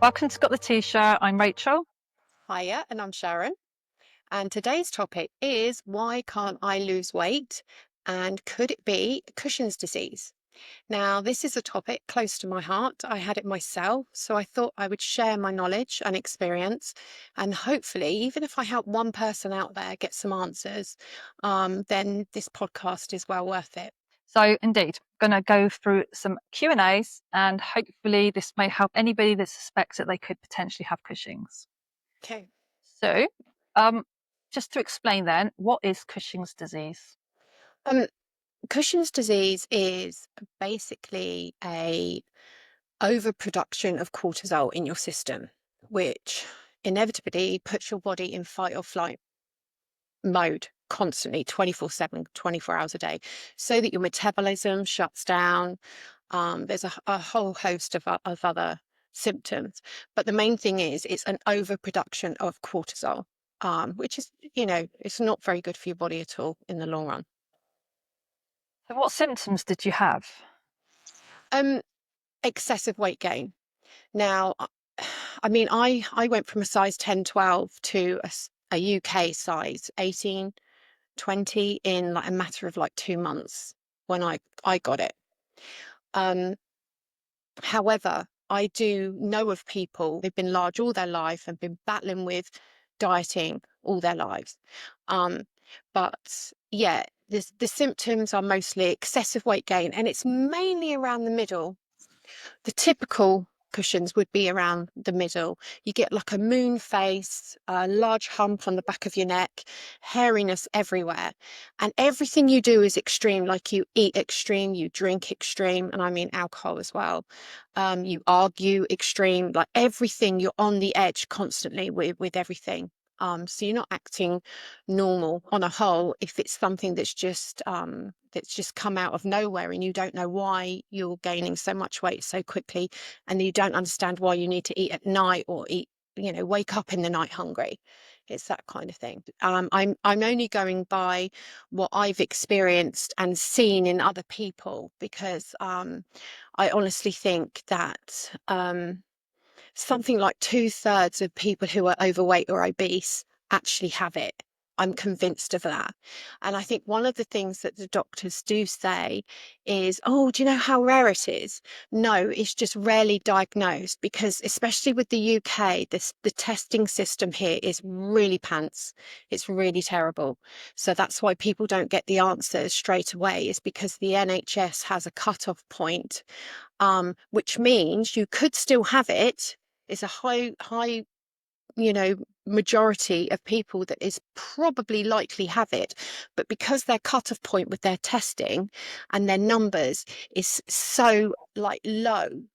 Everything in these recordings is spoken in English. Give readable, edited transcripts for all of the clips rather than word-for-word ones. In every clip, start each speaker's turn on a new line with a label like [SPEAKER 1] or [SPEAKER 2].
[SPEAKER 1] Welcome to Got the T-shirt. I'm Rachel.
[SPEAKER 2] Hiya, and I'm Sharon. And today's topic is why can't I lose weight? And could it be Cushing's disease? Now, this is a topic close to my heart. I had it myself, so I thought I would share my knowledge and experience. And hopefully, even if I help one person out there get some answers, then this podcast is well worth it.
[SPEAKER 1] So indeed, I'm going to go through some Q&As and hopefully this may help anybody that suspects that they could potentially have Cushing's.
[SPEAKER 2] Okay.
[SPEAKER 1] So just to explain then, what is Cushing's disease?
[SPEAKER 2] Um, Cushing's disease is basically a overproduction of cortisol in your system, which inevitably puts your body in fight or flight mode constantly 24/7, 24 hours a day, so that your metabolism shuts down. There's a whole host of other symptoms, but the main thing is it's an overproduction of cortisol, which is, it's not very good for your body at all in the long run.
[SPEAKER 1] So what symptoms did you have?
[SPEAKER 2] Um, Excessive weight gain. Now, I mean, I went from a size 10, 12 to a UK size 18, 20 in like a matter of like 2 months when I got it. Um, However, I do know of people, they've been large all their life and been battling with dieting all their lives. Um, but yeah, the symptoms are mostly excessive weight gain, and it's mainly around the middle. The typical cushions would be around the middle. You get like a moon face, a large hump on the back of your neck, hairiness everywhere. And everything you do is extreme, like you eat extreme, you drink extreme, and I mean alcohol as well. You argue extreme, like everything, you're on the edge constantly with everything. So you're not acting normal on a whole if it's something that's just come out of nowhere and you don't know why you're gaining so much weight so quickly, and you don't understand why you need to eat at night or eat, wake up in the night hungry. It's that kind of thing. I'm only going by what I've experienced and seen in other people, because I honestly think that something like 2/3 of people who are overweight or obese actually have it. I'm convinced of that. And I think one of the things that the doctors do say is, oh, do you know how rare it is? No, it's just rarely diagnosed, because especially with the UK, the testing system here is really pants. It's really terrible. So that's why people don't get the answers straight away, is because the NHS has a cut-off point, which means you could still have it. It's a high, you know, majority of people that is probably likely have it, but because their cut-off point with their testing and their numbers is so like low,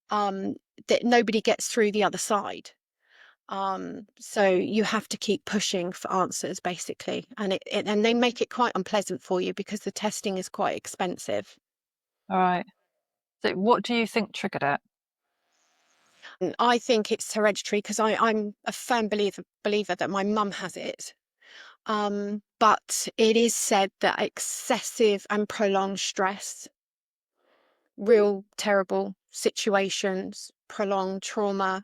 [SPEAKER 2] um, that nobody gets through the other side. So you have to keep pushing for answers, basically, and and they make it quite unpleasant for you because the testing is quite expensive.
[SPEAKER 1] All right. So what do you think triggered it?
[SPEAKER 2] And I think it's hereditary because I'm a firm believer that my mum has it. But it is said that excessive and prolonged stress, real terrible situations, prolonged trauma,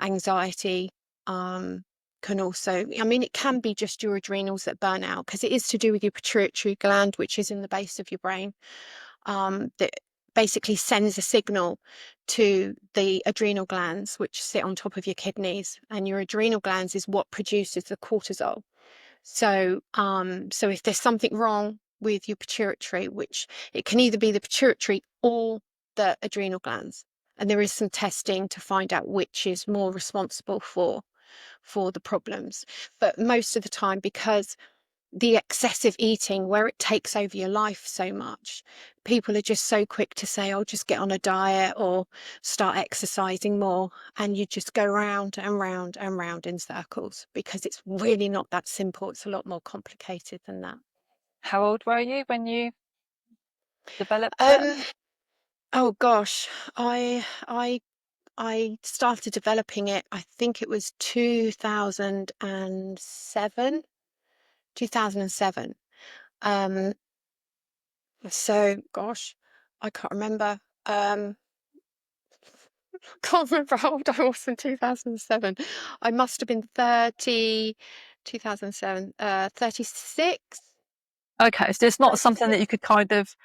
[SPEAKER 2] anxiety, um, can also, I mean, it can be just your adrenals that burn out, because it is to do with your pituitary gland, which is in the base of your brain, that basically sends a signal to the adrenal glands, which sit on top of your kidneys. And your adrenal glands is what produces the cortisol. So if there's something wrong with your pituitary, which it can either be the pituitary or the adrenal glands, and there is some testing to find out which is more responsible for the problems. But most of the time, because the excessive eating, where it takes over your life so much, people are just so quick to say, oh, just get on a diet or start exercising more, and you just go round and round and round in circles, because it's really not that simple. It's a lot more complicated than that.
[SPEAKER 1] How old were you when you developed it?
[SPEAKER 2] um oh gosh, I started developing it, I think it was 2007. um So, gosh, I can't remember. Can't remember how old I was in 2007. I must have been 30, 2007, 36,
[SPEAKER 1] Okay, so it's not something that
[SPEAKER 2] 36.
[SPEAKER 1] you could kind of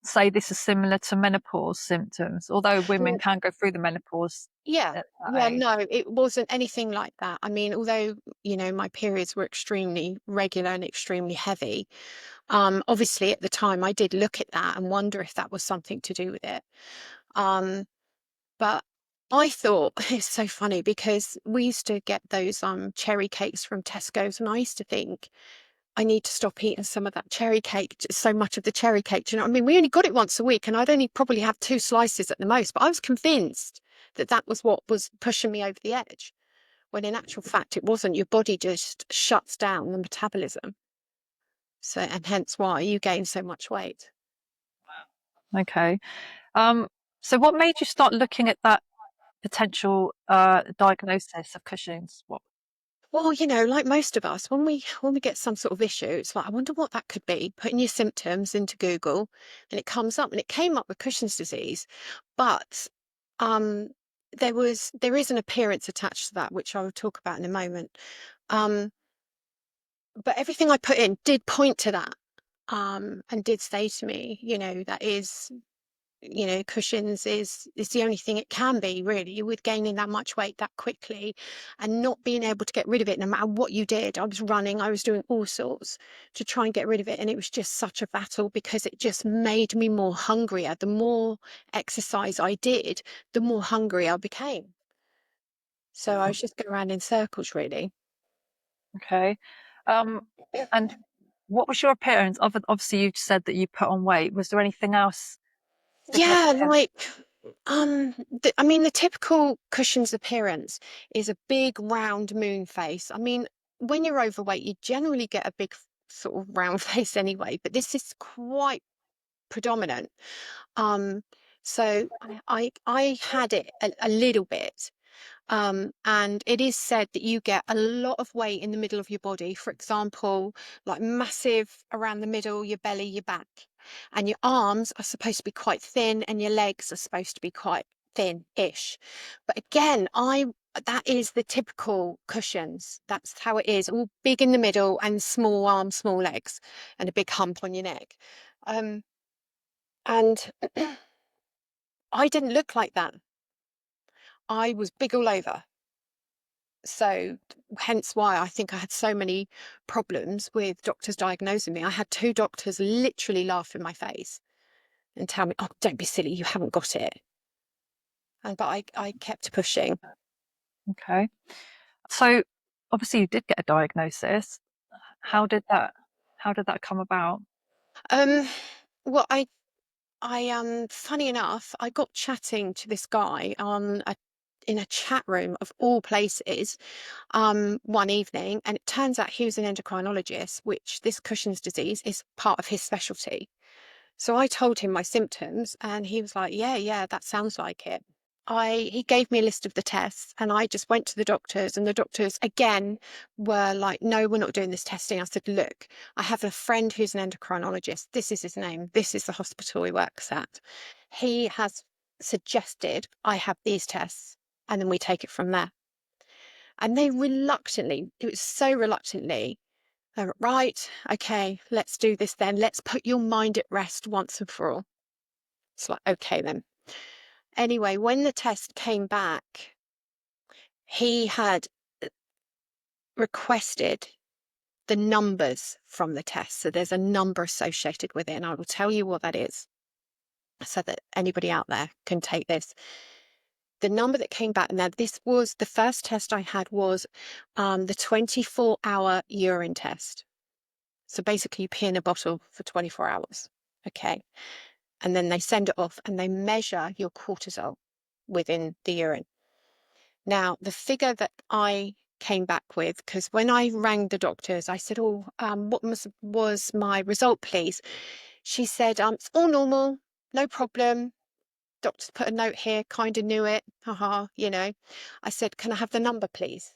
[SPEAKER 1] say this is similar to menopause symptoms, although women can go through the menopause
[SPEAKER 2] Yeah.
[SPEAKER 1] at that
[SPEAKER 2] Yeah,
[SPEAKER 1] age.
[SPEAKER 2] no, it wasn't anything like that. I mean, although, my periods were extremely regular and extremely heavy, obviously at the time I did look at that and wonder if that was something to do with it. Um, but I thought it's so funny because we used to get those cherry cakes from Tesco's, and I used to think I need to stop eating some of that cherry cake, so much of the cherry cake. Do you know what I mean? We only got it once a week and I'd only probably have 2 slices at the most, but I was convinced that that was what was pushing me over the edge, when in actual fact it wasn't. Your body just shuts down the metabolism. So, and hence why you gain so much weight.
[SPEAKER 1] Okay. Um, so what made you start looking at that potential diagnosis of Cushing's? What?
[SPEAKER 2] Well, like most of us, when we get some sort of issue, it's like, I wonder what that could be. Putting your symptoms into Google, and it comes up, and it came up with Cushing's disease, but um, there is an appearance attached to that, which I will talk about in a moment. Um, but everything I put in did point to that, and did say to me, that is, Cushing's is the only thing it can be, really, with gaining that much weight that quickly and not being able to get rid of it no matter what you did. I was running, I was doing all sorts to try and get rid of it. And it was just such a battle because it just made me more hungrier. The more exercise I did, the more hungry I became. So I was just going around in circles, really.
[SPEAKER 1] Okay. Um, and what was your appearance? Obviously, you said that you put on weight. Was there anything else
[SPEAKER 2] Yeah,
[SPEAKER 1] significant?
[SPEAKER 2] like, I mean, the typical Cushing's appearance is a big round moon face. I mean, when you're overweight, you generally get a big sort of round face anyway, but this is quite predominant. Um, so I had it a little bit. And it is said that you get a lot of weight in the middle of your body. For example, like massive around the middle, your belly, your back. And your arms are supposed to be quite thin, and your legs are supposed to be quite thin-ish. But again, that is the typical Cushing's. That's how it is, all big in the middle and small arms, small legs, and a big hump on your neck. Um, and I didn't look like that. I was big all over. So hence why I think I had so many problems with doctors diagnosing me. I had two doctors literally laugh in my face and tell me, "Oh, don't be silly, you haven't got it." And but I kept pushing.
[SPEAKER 1] Okay. So obviously, you did get a diagnosis. How did that? How did that come about?
[SPEAKER 2] Um, well, funny enough, I got chatting to this guy in a chat room of all places, one evening, and it turns out he was an endocrinologist, which this Cushing's disease is part of his specialty. So I told him my symptoms, and he was like, "Yeah, yeah, that sounds like it." He gave me a list of the tests, and I just went to the doctors, and the doctors again were like, "No, we're not doing this testing." I said, "Look, I have a friend who's an endocrinologist. This is his name. This is the hospital he works at. He has suggested I have these tests, and then we take it from there." And they reluctantly, it was so reluctantly, they were, "Right, okay, let's do this then. Let's put your mind at rest once and for all." It's like, okay then. Anyway, when the test came back, he had requested the numbers from the test. So there's a number associated with it, and I will tell you what that is so that anybody out there can take this. The number that came back, now this was the first test I had, was the 24-hour urine test. So basically, you pee in a bottle for 24 hours. Okay. And then they send it off and they measure your cortisol within the urine. Now, the figure that I came back with, because when I rang the doctors, I said, "Oh, what was my result, please?" She said, "It's all normal, no problem. Doctors put a note here, kind of knew it, haha." I said, "Can I have the number, please?"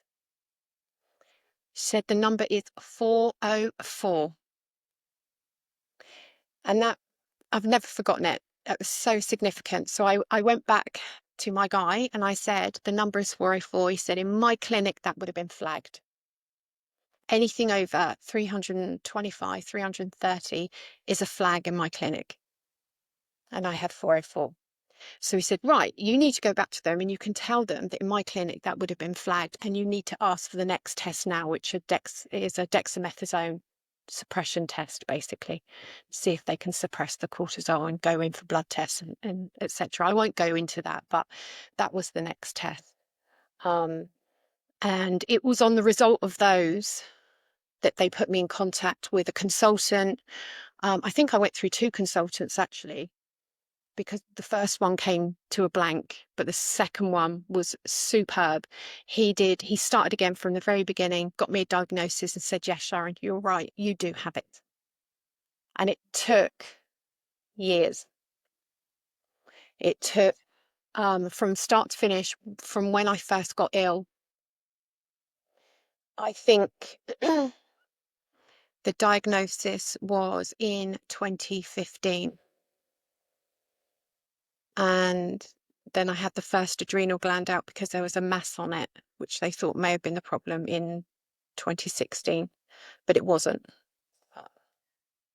[SPEAKER 2] She said, "The number is 404." And that, I've never forgotten it. That was so significant. So I went back to my guy and I said, the number is 404. He said, in my clinic, that would have been flagged. Anything over 325, 330 is a flag in my clinic. And I had 404. So he said, right, you need to go back to them and you can tell them that in my clinic that would have been flagged and you need to ask for the next test now, which is a dexamethasone suppression test, basically, see if they can suppress the cortisol and go in for blood tests and etc. I won't go into that, but that was the next test. And it was on the result of those that they put me in contact with a consultant. I think I went through 2 consultants actually, because the first one came to a blank, but the second one was superb. He started again from the very beginning, got me a diagnosis and said, yes, Sharon, you're right, you do have it. And it took years. It took from start to finish, from when I first got ill. I think the diagnosis was in 2015. And then I had the first adrenal gland out because there was a mass on it, which they thought may have been the problem in 2016, but it wasn't.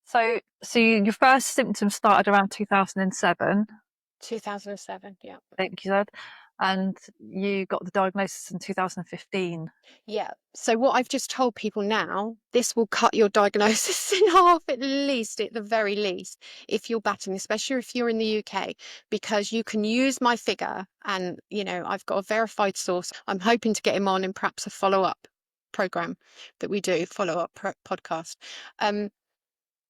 [SPEAKER 1] So your first symptoms started around 2007,
[SPEAKER 2] 2007, yeah.
[SPEAKER 1] I think you said, and you got the diagnosis in 2015.
[SPEAKER 2] Yeah. So what I've just told people now, this will cut your diagnosis in half at least, at the very least, if you're battling, especially if you're in the UK, because you can use my figure and, you know, I've got a verified source. I'm hoping to get him on in perhaps a follow-up program that we do, follow-up podcast.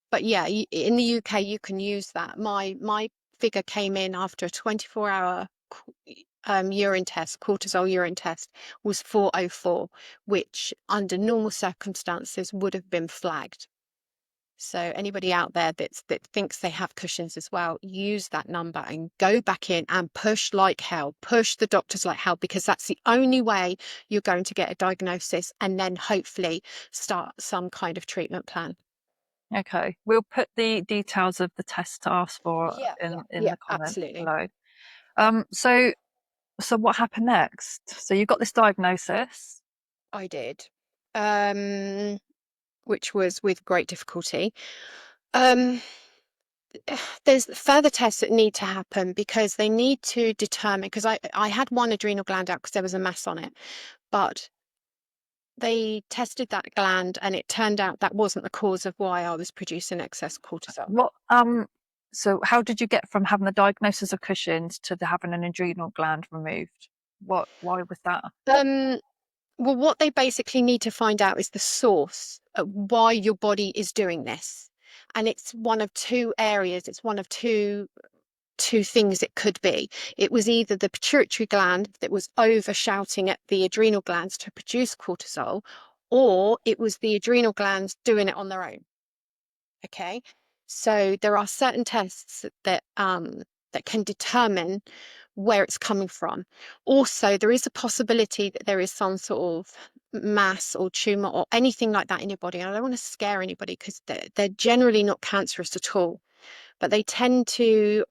[SPEAKER 2] But yeah, in the UK, you can use that. My figure came in after a 24-hour urine test, cortisol urine test, was 404, which under normal circumstances would have been flagged. So anybody out there that thinks they have Cushing's as well, use that number and go back in and push like hell, push the doctors like hell, because that's the only way you're going to get a diagnosis and then hopefully start some kind of treatment plan.
[SPEAKER 1] Okay, we'll put the details of the test to ask for
[SPEAKER 2] Yeah,
[SPEAKER 1] in
[SPEAKER 2] yeah,
[SPEAKER 1] the comments
[SPEAKER 2] absolutely.
[SPEAKER 1] below. So what happened next? So you got this diagnosis.
[SPEAKER 2] I did, which was with great difficulty. Um, there's further tests that need to happen because they need to determine, because I had one adrenal gland out because there was a mass on it, but they tested that gland and it turned out that wasn't the cause of why I was producing excess cortisol.
[SPEAKER 1] So how did you get from having the diagnosis of Cushing's to having an adrenal gland removed? Why was that?
[SPEAKER 2] Well, what they basically need to find out is the source of why your body is doing this. And it's one of 2 areas. It's one of two things it could be. It was either the pituitary gland that was over shouting at the adrenal glands to produce cortisol, or it was the adrenal glands doing it on their own. Okay. So there are certain tests that can determine where it's coming from. Also, there is a possibility that there is some sort of mass or tumor or anything like that in your body. And I don't want to scare anybody because they're generally not cancerous at all, but they tend to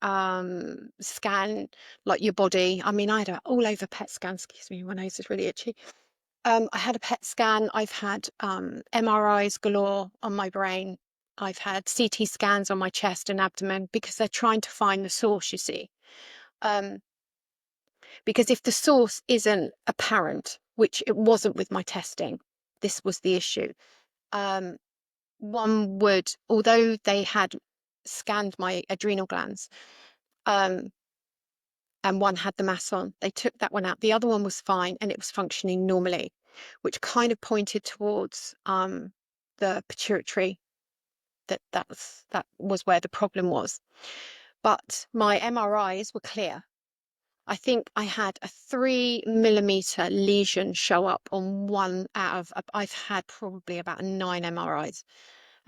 [SPEAKER 2] scan like your body. I mean, I had an all over PET scan. Excuse me, my nose is really itchy. I had a PET scan. I've had MRIs galore on my brain. I've had CT scans on my chest and abdomen because they're trying to find the source, you see. Because if the source isn't apparent, which it wasn't with my testing, this was the issue. One would, although they had scanned my adrenal glands, and one had the mass on, they took that one out. The other one was fine and it was functioning normally, which kind of pointed towards the pituitary, that was where the problem was. But my MRIs were clear. I think I had a 3 millimeter lesion show up on one out of, I've had probably about 9 MRIs,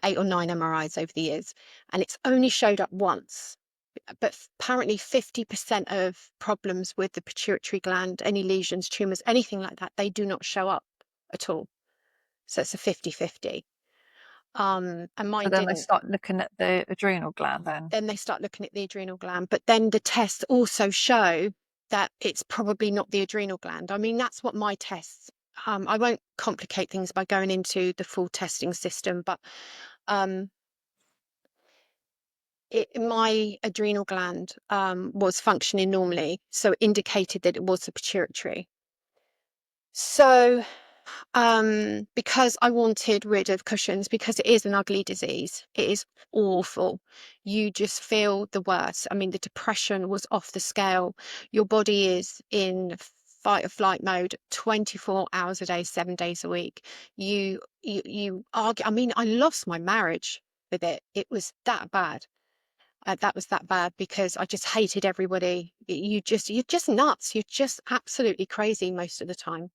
[SPEAKER 2] 8 or 9 MRIs over the years, and it's only showed up once. But apparently 50% of problems with the pituitary gland, any lesions, tumors, anything like that, they do not show up at all. So it's a 50-50. And
[SPEAKER 1] So
[SPEAKER 2] mine
[SPEAKER 1] then they
[SPEAKER 2] didn't.
[SPEAKER 1] start looking at the adrenal gland then.
[SPEAKER 2] Then they start looking at the adrenal gland, but then the tests also show that it's probably not the adrenal gland. I mean, that's what my tests. I won't complicate things by going into the full testing system, but um, my adrenal gland was functioning normally, so it indicated that it was the pituitary. So, because I wanted rid of Cushing's, because it is an ugly disease, it is awful. You just feel the worst. I mean, the depression was off the scale. Your body is in fight or flight mode 24 hours a day, 7 days a week. You argue. I mean, I lost my marriage with it. It was that bad. That was that bad because I just hated everybody. You're just nuts. You're just absolutely crazy most of the time.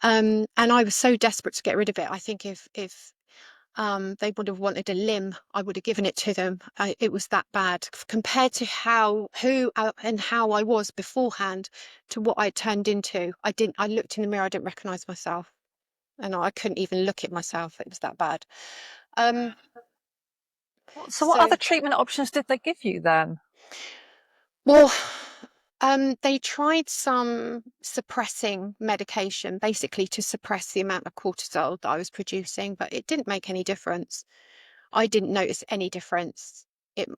[SPEAKER 2] And I was so desperate to get rid of it. I think if they would have wanted a limb, I would have given it to them. It was that bad compared to and how I was beforehand to what I turned into. I looked in the mirror, I didn't recognize myself, and I couldn't even look at myself. It was that bad. Um,
[SPEAKER 1] So what
[SPEAKER 2] so
[SPEAKER 1] other treatment options did they give you then?
[SPEAKER 2] well, they tried some suppressing medication, basically to suppress the amount of cortisol that I was producing, but it didn't make any difference. I didn't notice any difference. It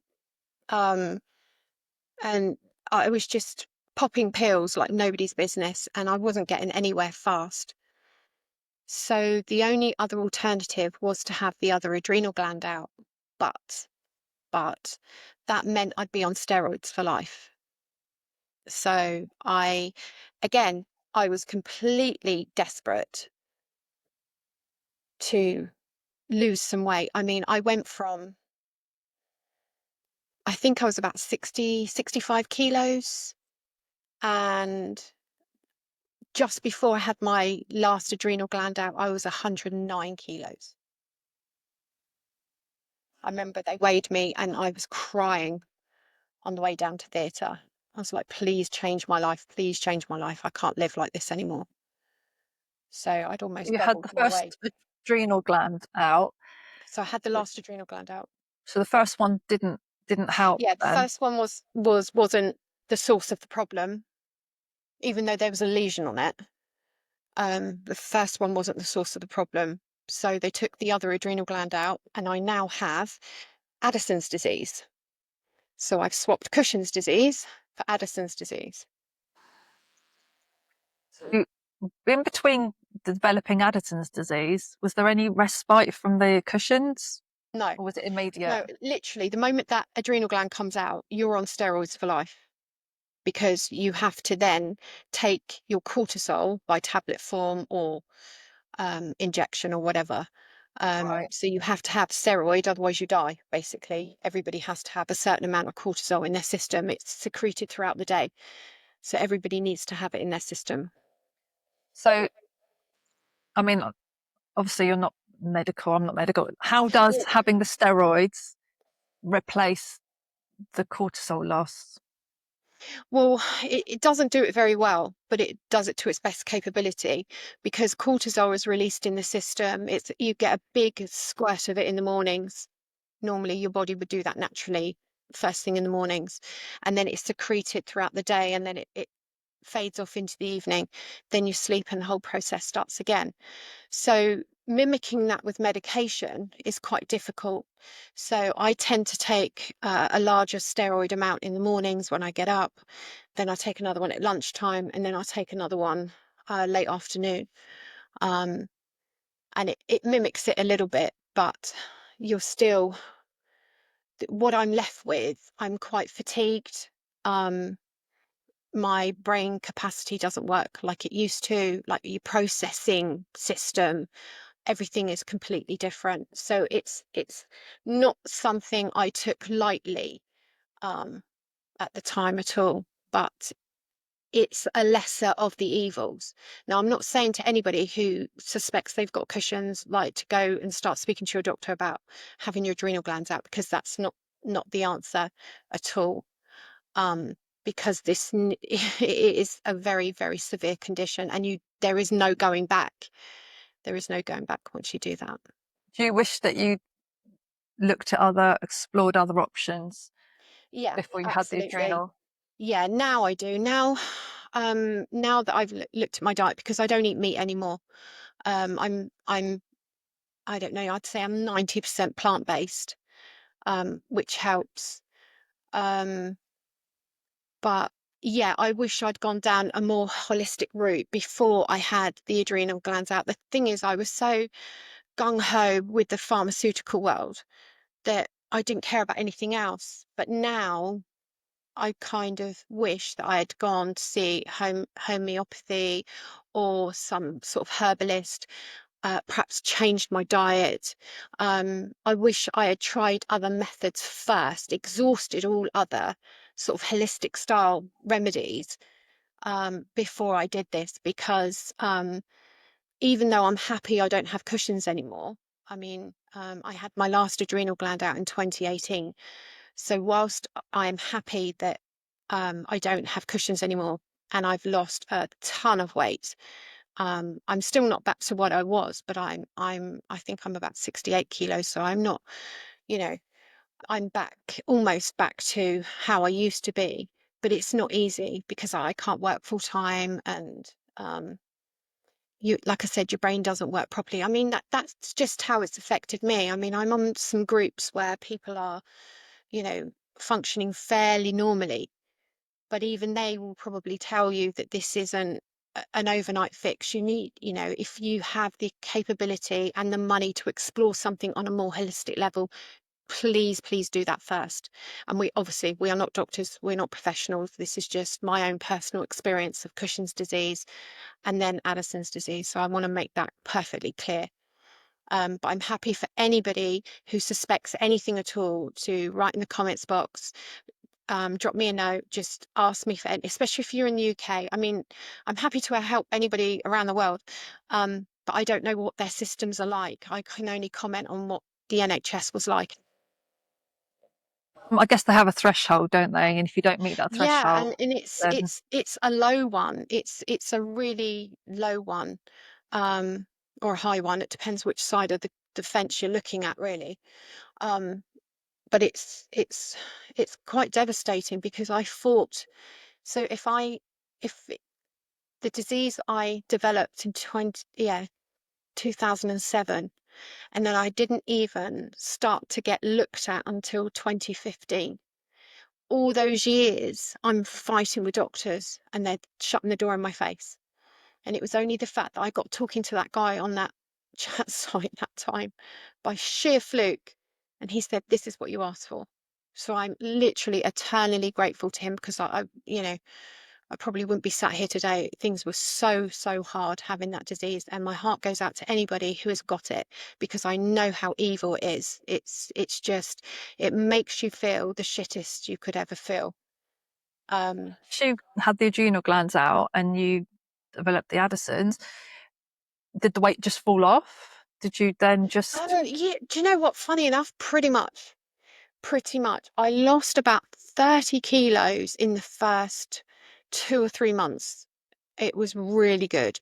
[SPEAKER 2] um and I was just popping pills like nobody's business, and I wasn't getting anywhere fast. So the only other alternative was to have the other adrenal gland out. But but that meant I'd be on steroids for life. So again, I was completely desperate to lose some weight. I mean, I went from, I think I was about 60, 65 kilos. And just before I had my last adrenal gland out, I was 109 kilos. I remember they weighed me and I was crying on the way down to theatre. I was like, please change my life. Please change my life. I can't live like this anymore. So I'd almost
[SPEAKER 1] You had the
[SPEAKER 2] doubled my weight.
[SPEAKER 1] first adrenal gland out,
[SPEAKER 2] So I had the
[SPEAKER 1] but-
[SPEAKER 2] last adrenal gland out.
[SPEAKER 1] so the first one didn't help
[SPEAKER 2] Yeah, the
[SPEAKER 1] then.
[SPEAKER 2] first one wasn't the source of the problem, even though there was a lesion on it. The first one wasn't the source of the problem. So they took the other adrenal gland out, and I now have Addison's disease. So I've swapped Cushing's disease for Addison's disease.
[SPEAKER 1] So in between developing Addison's disease, was there any respite from the Cushing's,
[SPEAKER 2] No,
[SPEAKER 1] or was it immediate?
[SPEAKER 2] no, literally, the moment that adrenal gland comes out, you're on steroids for life because you have to then take your cortisol by tablet form or injection or whatever.
[SPEAKER 1] Right.
[SPEAKER 2] So you have to have steroid, otherwise you die, basically. Everybody has to have a certain amount of cortisol in their system. It's secreted throughout the day. So everybody needs to have it in their system.
[SPEAKER 1] So, I mean, obviously you're not medical, I'm not medical. How does
[SPEAKER 2] Well,
[SPEAKER 1] having the steroids replace the cortisol loss?
[SPEAKER 2] well, it doesn't do it very well, but it does it to its best capability because cortisol is released in the system. You get a big squirt of it in the mornings. Normally, your body would do that naturally first thing in the mornings, and then it's secreted throughout the day, and then it fades off into the evening. Then you sleep, and the whole process starts again. So mimicking that with medication is quite difficult. So I tend to take a larger steroid amount in the mornings when I get up. Then I take another one at lunchtime, and then I take another one late afternoon. Um, and it mimics it a little bit, but you're still, what I'm left with, I'm quite fatigued. Um, my brain capacity doesn't work like it used to, like your processing system, everything is completely different. So it's not something I took lightly um, at the time at all, but it's a lesser of the evils. Now, I'm not saying to anybody who suspects they've got Cushing's, like, to go and start speaking to your doctor about having your adrenal glands out, because that's not the answer at all. Um, because it is a very, very severe condition, and there is no going back. There is no going back once you do that.
[SPEAKER 1] Do you wish that you explored other options
[SPEAKER 2] Yeah,
[SPEAKER 1] before you had the
[SPEAKER 2] absolutely.
[SPEAKER 1] adrenal?
[SPEAKER 2] Yeah, now I do. Now, now that I've looked at my diet, because I don't eat meat anymore. I'm I don't know, I'd say I'm 90% plant-based, which helps. Um, but yeah, I wish I'd gone down a more holistic route before I had the adrenal glands out. The thing is, I was so gung-ho with the pharmaceutical world that I didn't care about anything else. But now I kind of wish that I had gone to see homeopathy or some sort of herbalist, perhaps changed my diet. I wish I had tried other methods first, exhausted all other sort of holistic style remedies, before I did this, because even though I'm happy I don't have Cushing's anymore. I mean, I had my last adrenal gland out in 2018. So whilst I am happy that I don't have Cushing's anymore and I've lost a ton of weight, I'm still not back to what I was, but I think I'm about 68 kilos. So I'm not, you know, I'm back, almost back to how I used to be. But it's not easy because I can't work full time, and you, like I said, your brain doesn't work properly. I mean, that's just how it's affected me. I mean, I'm on some groups where people are, you know, functioning fairly normally, but even they will probably tell you that this isn't an overnight fix. You need, you know, if you have the capability and the money to explore something on a more holistic level, please do that first. And we obviously, we are not doctors, we're not professionals. This is just my own personal experience of Cushing's disease and then Addison's disease. So I want to make that perfectly clear. But I'm happy for anybody who suspects anything at all to write in the comments box, drop me a note, just ask me for any, especially if you're in the UK. I mean, I'm happy to help anybody around the world, but I don't know what their systems are like. I can only comment on what the NHS was like.
[SPEAKER 1] I guess they have a threshold, don't they? And if you don't meet that
[SPEAKER 2] Yeah,
[SPEAKER 1] threshold,
[SPEAKER 2] and
[SPEAKER 1] then
[SPEAKER 2] it's a low one. It's a really low one, um, or a high one. It depends which side of the fence you're looking at, really. Um, but it's quite devastating because I fought. So if the disease I developed in 2007, and then I didn't even start to get looked at until 2015. All those years, I'm fighting with doctors and they're shutting the door in my face. And it was only the fact that I got talking to that guy on that chat site that time by sheer fluke. And he said, "This is what you asked for." So I'm literally eternally grateful to him, because you know, I probably wouldn't be sat here today. Things were so hard having that disease, and my heart goes out to anybody who has got it, because I know how evil it is. It's just, it makes you feel the shittest you could ever feel.
[SPEAKER 1] she had the adrenal glands out and you developed the Addisons. Did the weight just fall off? Did you then just
[SPEAKER 2] Yeah, do you know what? Funny enough, pretty much. I lost about 30 kilos in the first 2 or 3 months. It was really good.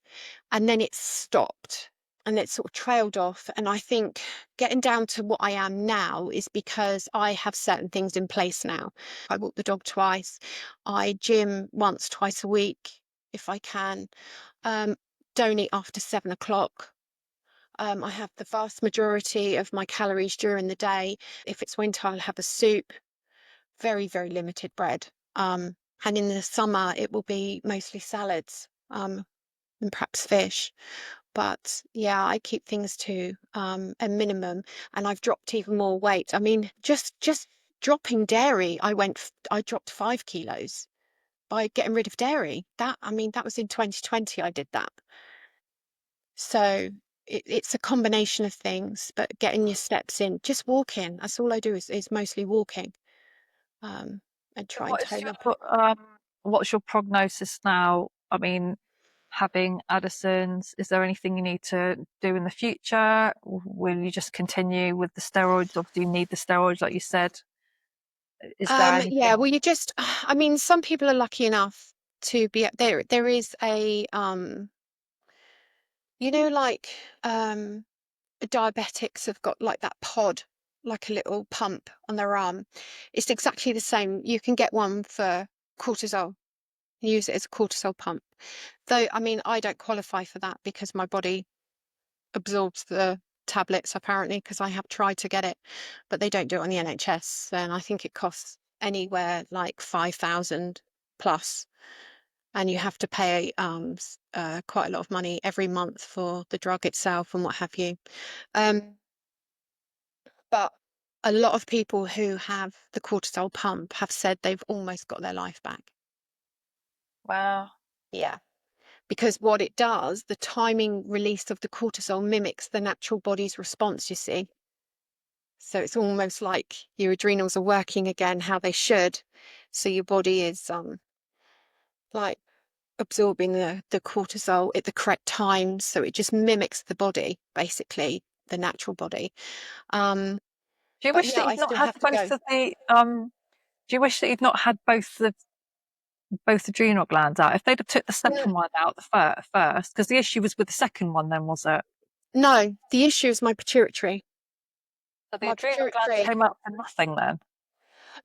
[SPEAKER 2] And then it stopped and it sort of trailed off. And I think getting down to what I am now is because I have certain things in place now. I walk the dog twice. I gym once, twice a week if I can. Um, don't eat after 7 o'clock. I have the vast majority of my calories during the day. If it's winter, I'll have a soup, very limited bread. And in the summer, it will be mostly salads, and perhaps fish. But yeah, I keep things to a minimum, and I've dropped even more weight. I mean, just dropping dairy, I dropped 5 kilos by getting rid of dairy. I mean, that was in 2020 I did that. So it's a combination of things, but getting your steps in, just walking. That's all I do is mostly walking, um, and
[SPEAKER 1] so
[SPEAKER 2] trying to
[SPEAKER 1] what's your prognosis now? I mean, having Addison's, is there anything you need to do in the future? Will you just continue with the steroids? Obviously, you need the steroids, like you said. Is there
[SPEAKER 2] Yeah,
[SPEAKER 1] anything?
[SPEAKER 2] well, you just, I mean, some people are lucky enough to be there. There is you know, like, diabetics have got like that pod, like a little pump on their arm. It's exactly the same. You can get one for cortisol. Use it as a cortisol pump. Though, I mean, I don't qualify for that because my body absorbs the tablets apparently, because I have tried to get it, but they don't do it on the NHS, and I think it costs anywhere like 5,000 plus, and you have to pay quite a lot of money every month for the drug itself and what have you. But a lot of people who have the cortisol pump have said they've almost got their life back.
[SPEAKER 1] Wow.
[SPEAKER 2] Yeah. Because what it does, the timing release of the cortisol mimics the natural body's response, you see. So it's almost like your adrenals are working again how they should. So your body is like absorbing the cortisol at the correct time. So it just mimics the body, basically, the natural body.
[SPEAKER 1] Do you
[SPEAKER 2] But
[SPEAKER 1] wish
[SPEAKER 2] yeah,
[SPEAKER 1] that
[SPEAKER 2] I
[SPEAKER 1] you'd not
[SPEAKER 2] still
[SPEAKER 1] had
[SPEAKER 2] have to
[SPEAKER 1] both
[SPEAKER 2] go.
[SPEAKER 1] of the do you wish that you'd not had both adrenal glands out? If they'd have took the
[SPEAKER 2] No,
[SPEAKER 1] second one out the first, because the issue was with the second one then, was it?
[SPEAKER 2] no, the issue is my pituitary.
[SPEAKER 1] So the
[SPEAKER 2] My
[SPEAKER 1] adrenal glands
[SPEAKER 2] pituitary.
[SPEAKER 1] came up for nothing then.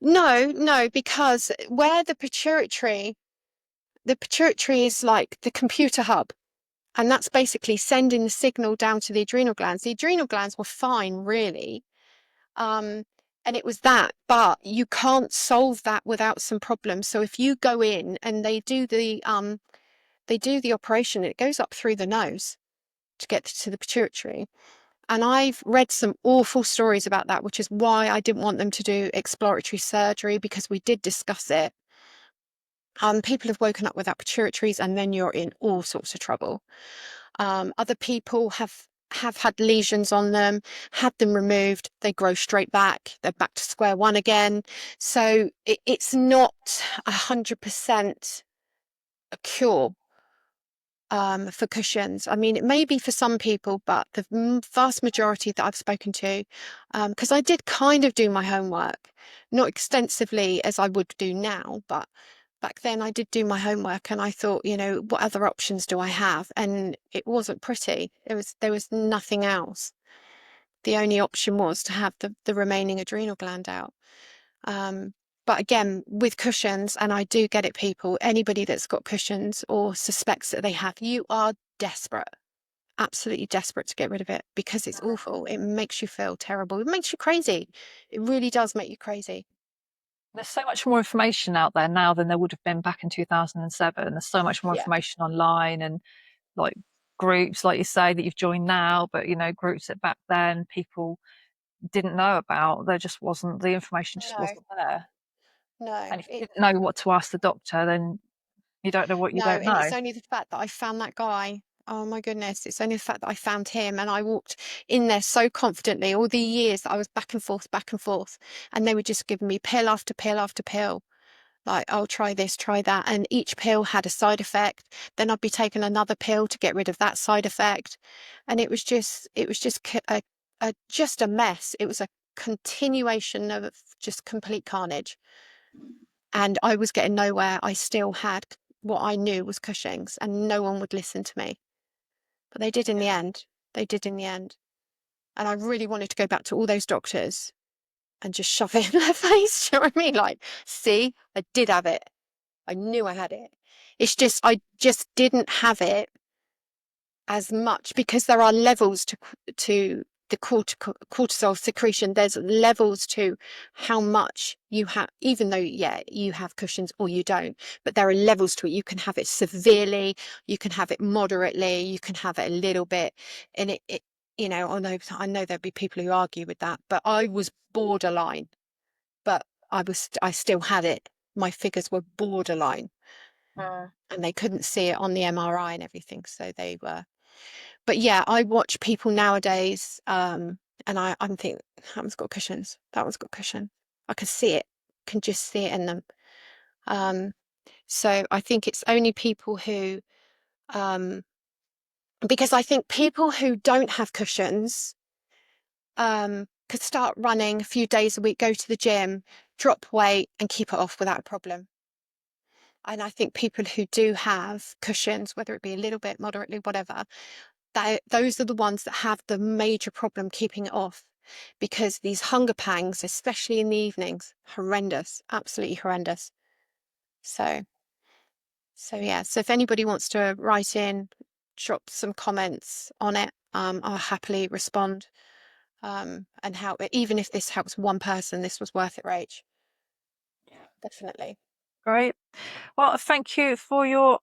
[SPEAKER 2] No, no, because where the pituitary is like the computer hub. And that's basically sending the signal down to the adrenal glands. The adrenal glands were fine, really. And it was that, but you can't solve that without some problems. So if you go in and they do the operation, it goes up through the nose to get to the pituitary. And I've read some awful stories about that, which is why I didn't want them to do exploratory surgery, because we did discuss it. People have woken up without pituitaries, and then you're in all sorts of trouble. Other people have had lesions on them, had them removed, they grow straight back, they're back to square one again. So it's not 100% a cure for Cushing's. I mean, it may be for some people, but the vast majority that I've spoken to, because I did kind of do my homework, not extensively as I would do now, but back then I did do my homework, and I thought, you know, what other options do I have? And it wasn't pretty. There was nothing else. The only option was to have the remaining adrenal gland out. But again, with Cushing's, and I do get it, people, anybody that's got Cushing's or suspects that they have, you are desperate, absolutely desperate to get rid of it, because it's awful. It makes you feel terrible. It makes you crazy. It really does make you crazy.
[SPEAKER 1] There's so much more information out there now than there would have been back in 2007. There's so much more
[SPEAKER 2] Yeah.
[SPEAKER 1] information online, and like groups, like you say, that you've joined now, but you know, groups that back then people didn't know about. There just wasn't, the information just
[SPEAKER 2] No,
[SPEAKER 1] wasn't there.
[SPEAKER 2] no,
[SPEAKER 1] And if you didn't know what to ask the doctor, then you don't know what you
[SPEAKER 2] no,
[SPEAKER 1] don't
[SPEAKER 2] and
[SPEAKER 1] know.
[SPEAKER 2] it's only the fact that I found that guy. Oh my goodness, it's only the fact that I found him, and I walked in there so confidently all the years that I was back and forth, and they were just giving me pill after pill after pill. Like, oh, try this, try that. And each pill had a side effect. Then I'd be taking another pill to get rid of that side effect. And it was just just a mess. It was a continuation of just complete carnage. And I was getting nowhere. I still had what I knew was Cushing's, and no one would listen to me. But they did in the end. They did in the end. And I really wanted to go back to all those doctors and just shove it in their face. Do you know what I mean? Like, see, I did have it. I knew I had it. It's just, I just didn't have it as much, because there are levels to the cortisol secretion. There's levels to how much you have, even though, yeah, you have Cushing's or you don't, but there are levels to it. You can have it severely, you can have it moderately, you can have it a little bit. And you know, I know there'd be people who argue with that, but I was borderline, but I still had it. My figures were borderline,
[SPEAKER 1] Mm.
[SPEAKER 2] and they couldn't see it on the MRI and everything. So they were, but yeah, I watch people nowadays, and I'm thinking, that one's got cushions. That one's got cushion. I can see it, can just see it in them. Um, so I think it's only people who, um, because I think people who don't have cushions, could start running a few days a week, go to the gym, drop weight, and keep it off without a problem. And I think people who do have cushions, whether it be a little bit, moderately, whatever, those are the ones that have the major problem keeping it off, because these hunger pangs, especially in the evenings, horrendous, absolutely horrendous. So yeah. So if anybody wants to write in, drop some comments on it, I'll happily respond. And help it. Even if this helps one person, this was worth it, Rach. Definitely.
[SPEAKER 1] Great. Well, thank you for your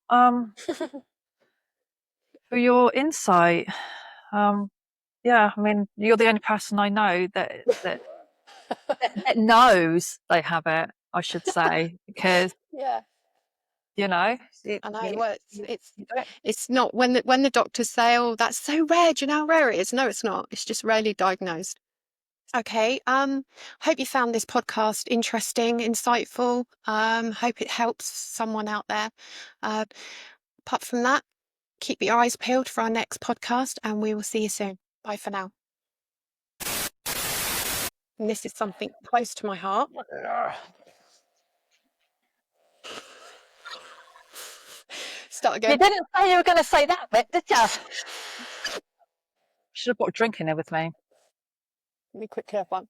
[SPEAKER 1] insight. Yeah, I mean, you're the only person I know that knows they have it, I should say, because
[SPEAKER 2] Yeah.
[SPEAKER 1] you know,
[SPEAKER 2] I know. Well, it's
[SPEAKER 1] you don't.
[SPEAKER 2] it's not when the doctors say, "Oh, that's so rare." Do you know how rare it is? No, it's not. It's just rarely diagnosed. Okay. Hope you found this podcast interesting, insightful. Hope it helps someone out there. Apart from that, keep your eyes peeled for our next podcast, and we will see you soon. Bye for now. And this is something close to my heart. Start
[SPEAKER 1] You
[SPEAKER 2] again.
[SPEAKER 1] didn't say you were going to say that bit, did you? Should have brought a drink in there with me.
[SPEAKER 2] Let me quickly have one.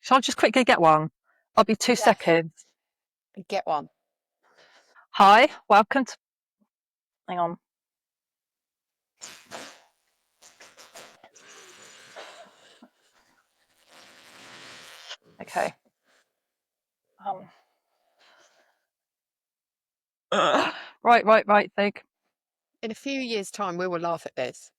[SPEAKER 1] Shall I just quickly get one? I'll be 2 seconds.
[SPEAKER 2] Get one.
[SPEAKER 1] Hi, welcome to. Hang on. Okay. Right, Fig.
[SPEAKER 2] In a few years' time, we will laugh at this.